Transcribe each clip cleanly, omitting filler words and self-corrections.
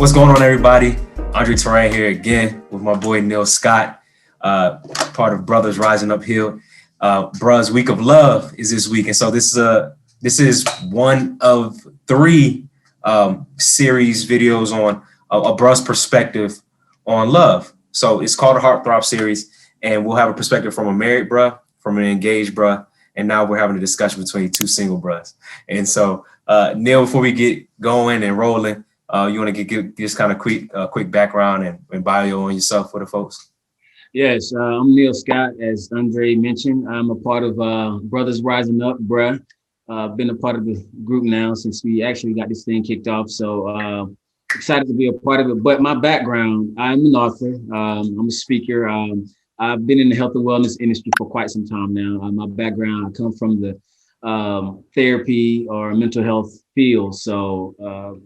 What's going on, everybody? Andre Toran here again with my boy Neal Scott, part of Brothers Rising Uphill. Bruh's Week of Love is this week, and so this is one of three series videos on a bruh's perspective on love. So it's called a Hearthrob series, and we'll have a perspective from a married bruh, from an engaged bruh, and now we're having a discussion between two single bruhs. And so, Neal, before we get going and rolling, you want to give just kind of quick background and bio on yourself for the folks? Yes, I'm Neal Scott. As Andre mentioned, I'm a part of Brothers Rising Up, bruh. Been a part of the group now since we actually got this thing kicked off. So excited to be a part of it. But my background, I'm an author. I'm a speaker. I've been in the health and wellness industry for quite some time now. My background, I come from the therapy or mental health field. So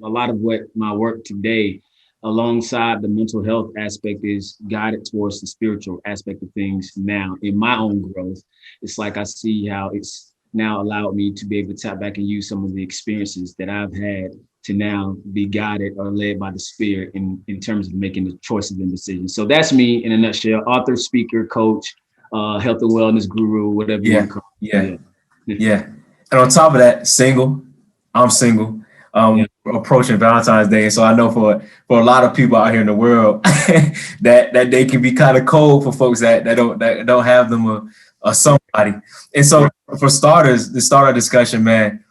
a lot of what my work today, alongside the mental health aspect, is guided towards the spiritual aspect of things now in my own growth. It's like I see how it's now allowed me to be able to tap back and use some of the experiences that I've had to now be guided or led by the Spirit in terms of making the choices and decisions. So that's me in a nutshell: author, speaker, coach, health and wellness guru, whatever you want to call it. Yeah. And on top of that, single. I'm single. Approaching Valentine's Day, and so I know for a lot of people out here in the world that day can be kind of cold for folks that don't have them a somebody. And so for starters, to start our discussion, man,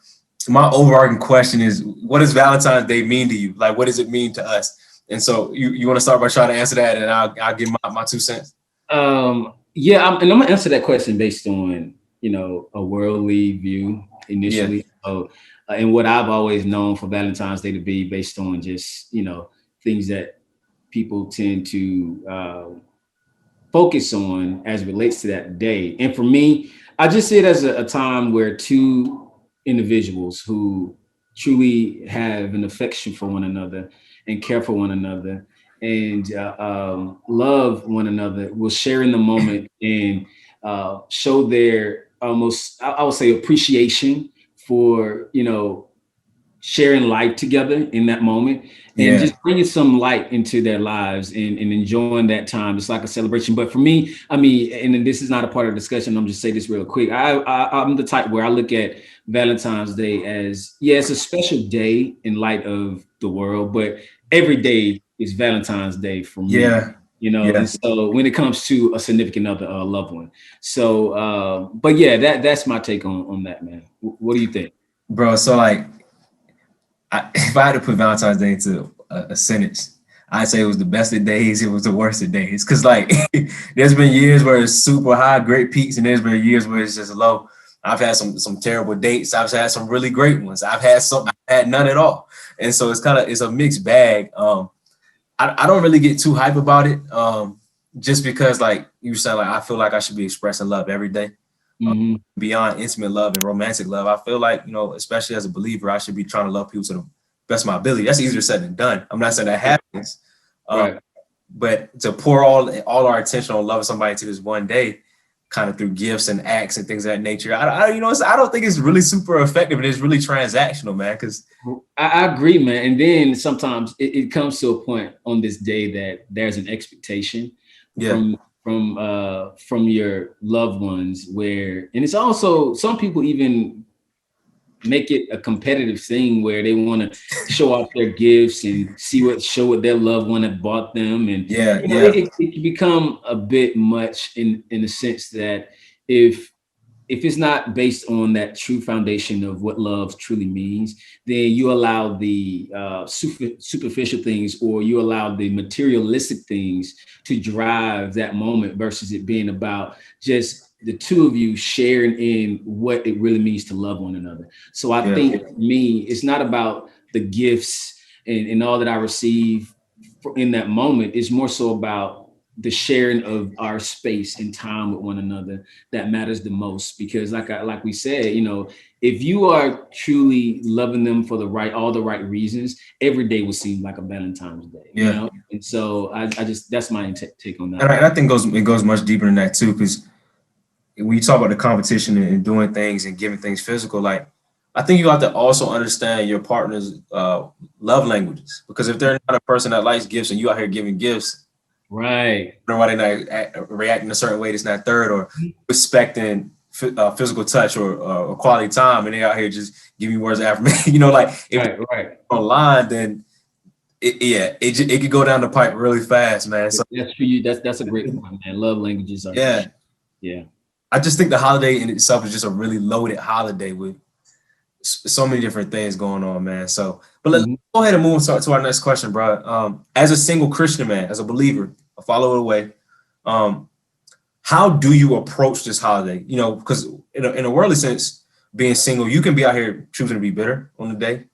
my overarching question is, what does Valentine's Day mean to you? Like, what does it mean to us? And so you want to start by trying to answer that, and I'll give my 2 cents. I'm gonna answer that question based on a worldly view initially. And what I've always known for Valentine's Day to be, based on just things that people tend to focus on as it relates to that day. And for me, I just see it as a time where two individuals who truly have an affection for one another and care for one another and love one another will share in the moment and show their almost, I would say, appreciation for sharing life together in that moment, and just bringing some light into their lives and enjoying that time. It's like a celebration. But for me, and this is not a part of the discussion, I'm just say this real quick. I'm the type where I look at Valentine's Day as, it's a special day in light of the world, but every day is Valentine's Day for me. And so when it comes to a significant other, loved one. So, but that's my take on that, man. What do you think? Bro, so like, if I had to put Valentine's Day into a sentence, I'd say it was the best of days, it was the worst of days. Because like, there's been years where it's super high, great peaks, and there's been years where it's just low. I've had some terrible dates. I've had some really great ones. I've had none at all. And so it's a mixed bag. I don't really get too hype about it, just because, like you said, like, I feel like I should be expressing love every day. Beyond intimate love and romantic love, I feel like, especially as a believer, I should be trying to love people to the best of my ability. That's easier said than done. I'm not saying that happens, but to pour all our attention on loving somebody to this one day, kind of through gifts and acts and things of that nature, I don't think it's really super effective, and it's really transactional, man. Because I agree, man. And then sometimes it comes to a point on this day that there's an expectation from your loved ones, and it's also, some people even make it a competitive thing where they want to show off their gifts and show what their loved one had bought them. And it can become a bit much in the sense that if it's not based on that true foundation of what love truly means, then you allow the superficial things, or you allow the materialistic things to drive that moment, versus it being about just the two of you sharing in what it really means to love one another. So I think for me, it's not about the gifts and all that I receive in that moment. It's more so about the sharing of our space and time with one another that matters the most. Because like we said, if you are truly loving them for all the right reasons, every day will seem like a Valentine's Day. And so I just, that's my take on that. And I think it goes much deeper than that too, because when you talk about the competition and doing things and giving things physical, like I think you have to also understand your partner's love languages, because if they're not a person that likes gifts and you out here giving gifts, Right. why they not reacting a certain way that's not third, or respecting physical touch or quality time, and they out here just giving you words of affirmation. Like if Right. online, then it could go down the pipe really fast, man. So That's for you. That's a great point, man. Love languages are for yeah, sure. Yeah. I just think the holiday in itself is just a really loaded holiday with so many different things going on, man. So, but let's go ahead and move to our next question, bro. As a single Christian man, as a believer, a follower of the way, how do you approach this holiday? Because in a worldly sense, being single, you can be out here choosing to be bitter on the day.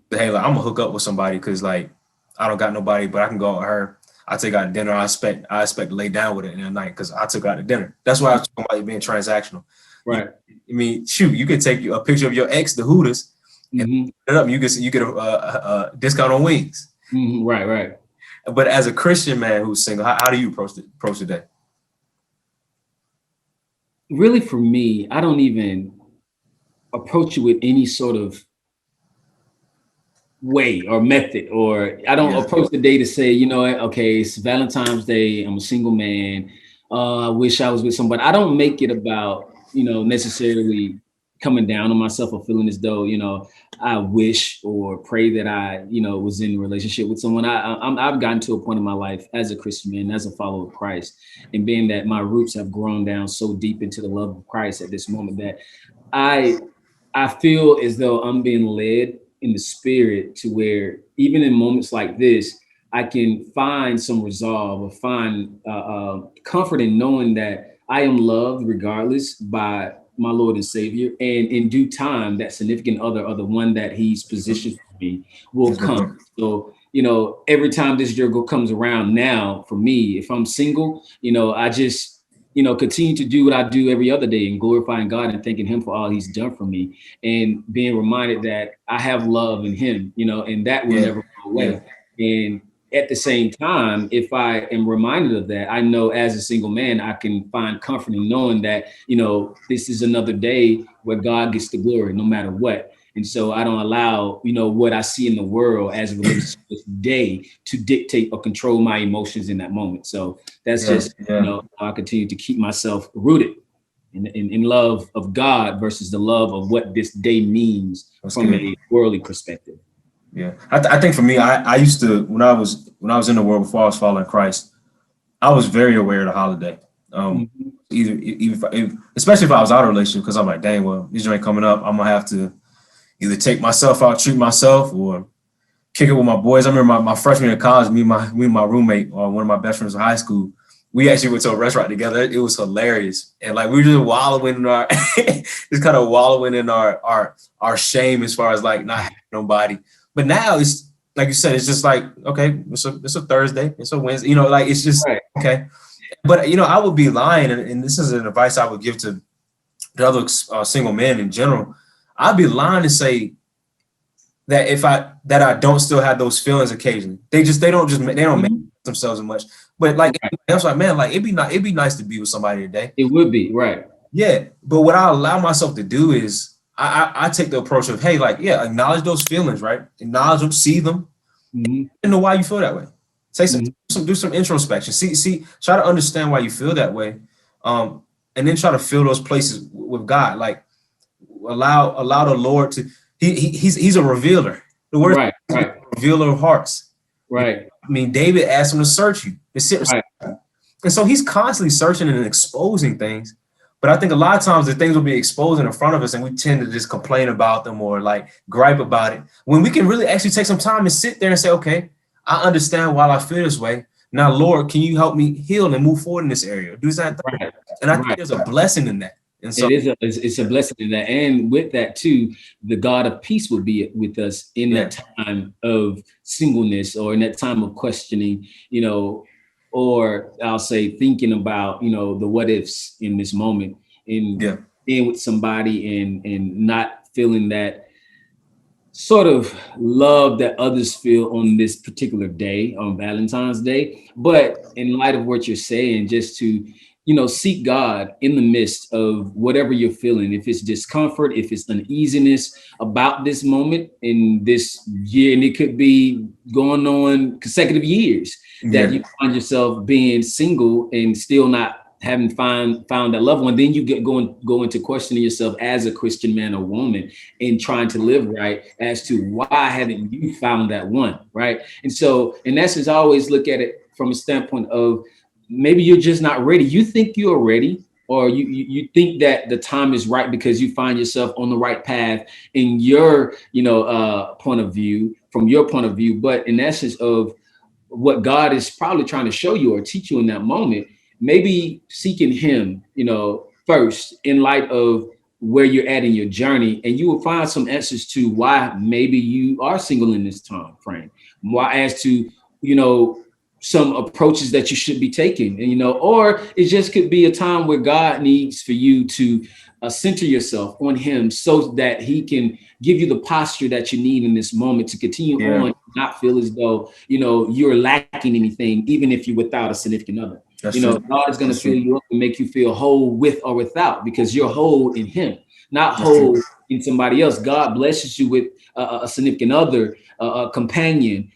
Hey, like, I'm gonna hook up with somebody because like I don't got nobody, but I can go out with her. I take out to dinner. I expect to lay down with it in the night because I took out to dinner. That's why I was talking about it being transactional. Right. I mean, shoot, you could take a picture of your ex, the Hooters, and put it up. You get a discount on wings. Right. But as a Christian man who's single, how do you approach the day? Really, for me, I don't even approach it with any sort of way or method, or I don't approach the day to say, okay, it's Valentine's Day. I'm a single man. I wish I was with somebody. I don't make it about, necessarily coming down on myself or feeling as though, I wish or pray that I, was in a relationship with someone. I've gotten to a point in my life as a Christian man, as a follower of Christ, and being that my roots have grown down so deep into the love of Christ at this moment that I feel as though I'm being led in the spirit to where even in moments like this, I can find some resolve or find comfort in knowing that I am loved regardless by my Lord and Savior. And in due time, that significant other or the one that he's positioned for me will come. So, every time this year comes around now for me, if I'm single, I just, continue to do what I do every other day and glorifying God and thanking him for all he's done for me and being reminded that I have love in him, and that will never go away. And at the same time, if I am reminded of that, I know as a single man, I can find comfort in knowing that, this is another day where God gets the glory no matter what. And so I don't allow, what I see in the world as it relates to this day to dictate or control my emotions in that moment. So that's how I continue to keep myself rooted in love of God versus the love of what this day means from a worldly perspective. Yeah, I think for me, I used to when I was in the world before I was following Christ, I was very aware of the holiday. Especially if I was out of a relationship, because I'm like, dang, well, these ain't coming up. I'm gonna have to either take myself out, treat myself, or kick it with my boys. I remember my freshman year of college, me and my roommate, or one of my best friends in high school, we actually went to a restaurant together. It was hilarious, and like we were just wallowing in our, just kind of wallowing in our shame as far as like not having nobody. But now it's like you said, it's just like, okay, it's a Thursday, it's a Wednesday, like it's just okay. But I would be lying, and this is an advice I would give to the other single men in general. I'd be lying to say that I don't still have those feelings occasionally. They don't make themselves as much. But like that's like, man, like it'd be nice to be with somebody today. It would be, right. Yeah. But what I allow myself to do is I take the approach of, hey, like, yeah, acknowledge those feelings, right? Acknowledge them, see them, and know why you feel that way. Say do some introspection. See, try to understand why you feel that way. And then try to fill those places with God. Like allow the Lord to, he's a revealer. The word right. Revealer of hearts. Right. I mean, David asked him to search you. And so he's constantly searching and exposing things. But I think a lot of times the things will be exposed in front of us and we tend to just complain about them or like gripe about it. When we can really actually take some time and sit there and say, okay, I understand why I feel this way. Now, Lord, can you help me heal and move forward in this area? Do that. Right. And I think there's a blessing in that. And so it's a blessing in that. And with that too, the God of peace will be with us in that time of singleness or in that time of questioning, or I'll say thinking about, the what ifs in this moment, in being with somebody and not feeling that sort of love that others feel on this particular day, on Valentine's Day. But in light of what you're saying, just to seek God in the midst of whatever you're feeling. If it's discomfort, if it's uneasiness about this moment in this year, and it could be going on consecutive years that you find yourself being single and still not having found that loved one, then you go into questioning yourself as a Christian man or woman and trying to live right as to why haven't you found that one, right? And so in essence, I always look at it from a standpoint of maybe you're just not ready. You think you're ready, or you think that the time is right because you find yourself on the right path in your point of view, from your point of view. But in essence of what God is probably trying to show you or teach you in that moment, maybe seeking him, first in light of where you're at in your journey, and you will find some answers to why maybe you are single in this time frame. Why, as to, some approaches that you should be taking, and, or it just could be a time where God needs for you to center yourself on him so that he can give you the posture that you need in this moment to continue on, not feel as though, you're lacking anything, even if you're without a significant other. God is going to fill you up and make you feel whole with or without, because you're whole in him, not whole in somebody else. God blesses you with a significant other, a companion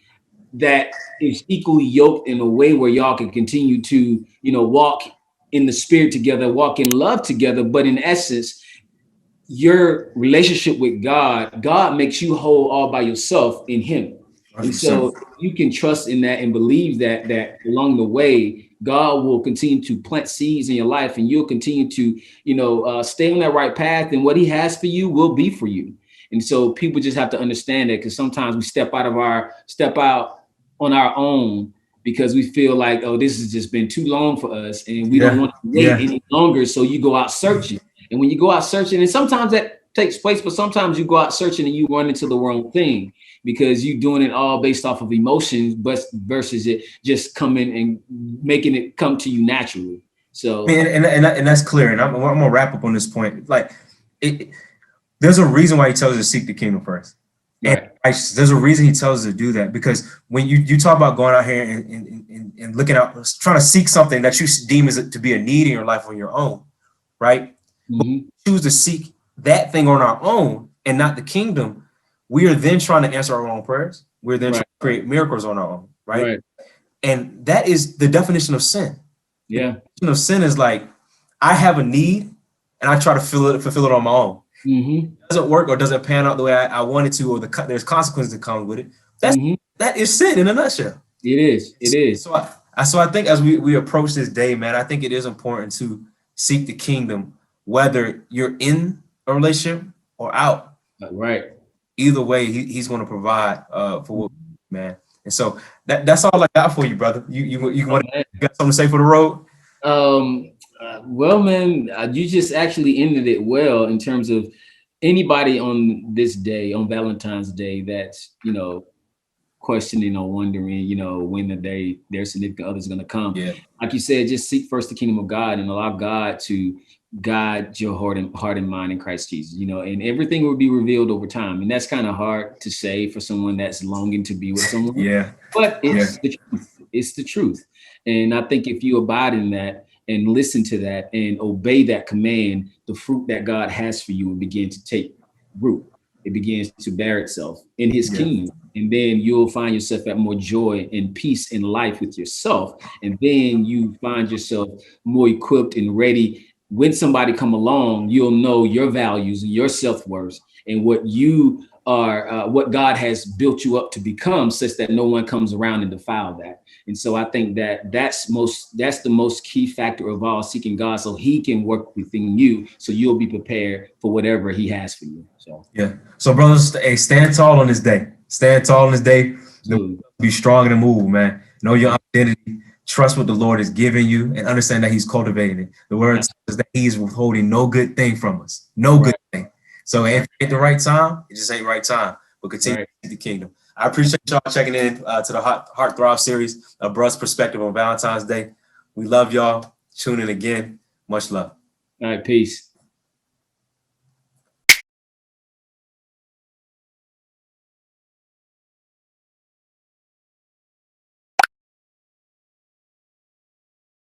that is equally yoked in a way where y'all can continue to, walk in the spirit together, walk in love together. But in essence, your relationship with God makes you whole all by yourself in him. 100%. And so you can trust in that and believe that along the way, God will continue to plant seeds in your life, and you'll continue to, stay on that right path, and what he has for you will be for you. And so people just have to understand that, because sometimes we step out on our own because we feel like, oh, this has just been too long for us, and we don't want to wait any longer. So you go out searching. And when you go out searching, and sometimes that takes place, but sometimes you go out searching and you run into the wrong thing because you're doing it all based off of emotions, but versus it just coming and making it come to you naturally. So, and that's clear. And I'm gonna wrap up on this point. Like, there's a reason why he tells us to seek the kingdom first. Right. And there's a reason he tells us to do that, because when you talk about going out here and looking out, trying to seek something that you deem as to be a need in your life on your own, right? We choose to seek that thing on our own and not the kingdom, we are then trying to answer our own prayers. We're then trying to create miracles on our own, right? And that is the definition of sin. The definition of sin is like, I have a need and I try to fulfill it on my own. It doesn't work or doesn't pan out the way I wanted to, or there's consequences that come with it. That is sin in a nutshell. It is. So I think as we approach this day, man, I think it is important to seek the kingdom, whether you're in a relationship or out. Right. Either way, he's going to provide for what, man. And so that's all I got for you, brother. You got something to say for the road? Well, man, you just actually ended it well in terms of anybody on this day, on Valentine's Day, that's, questioning or wondering, when their significant other is going to come. Yeah. Like you said, just seek first the kingdom of God and allow God to guide your heart and mind in Christ Jesus, and everything will be revealed over time. And that's kind of hard to say for someone that's longing to be with someone. But it's the truth. It's the truth. And I think if you abide in that and listen to that and obey that command, the fruit that God has for you will begin to take root. It begins to bear itself in his kingdom. And then you'll find yourself at more joy and peace in life with yourself. And then you find yourself more equipped and ready. When somebody come along, you'll know your values and your self-worth and what you are, what God has built you up to become, such that no one comes around and defile that. And so I think that's the most key factor of all, seeking God so he can work within you, so you'll be prepared for whatever he has for you. So brothers, stand tall on this day. Stand tall on this day. Be strong in the move, man. Know your identity. Trust what the Lord is giving you and understand that he's cultivating it. The word says that he's withholding no good thing from us. No good thing. So if it ain't the right time, it just ain't right time. But continue to seek the kingdom. I appreciate y'all checking in to the Hearthrob series, a brother's perspective on Valentine's Day. We love y'all. Tune in again. Much love. All right, peace.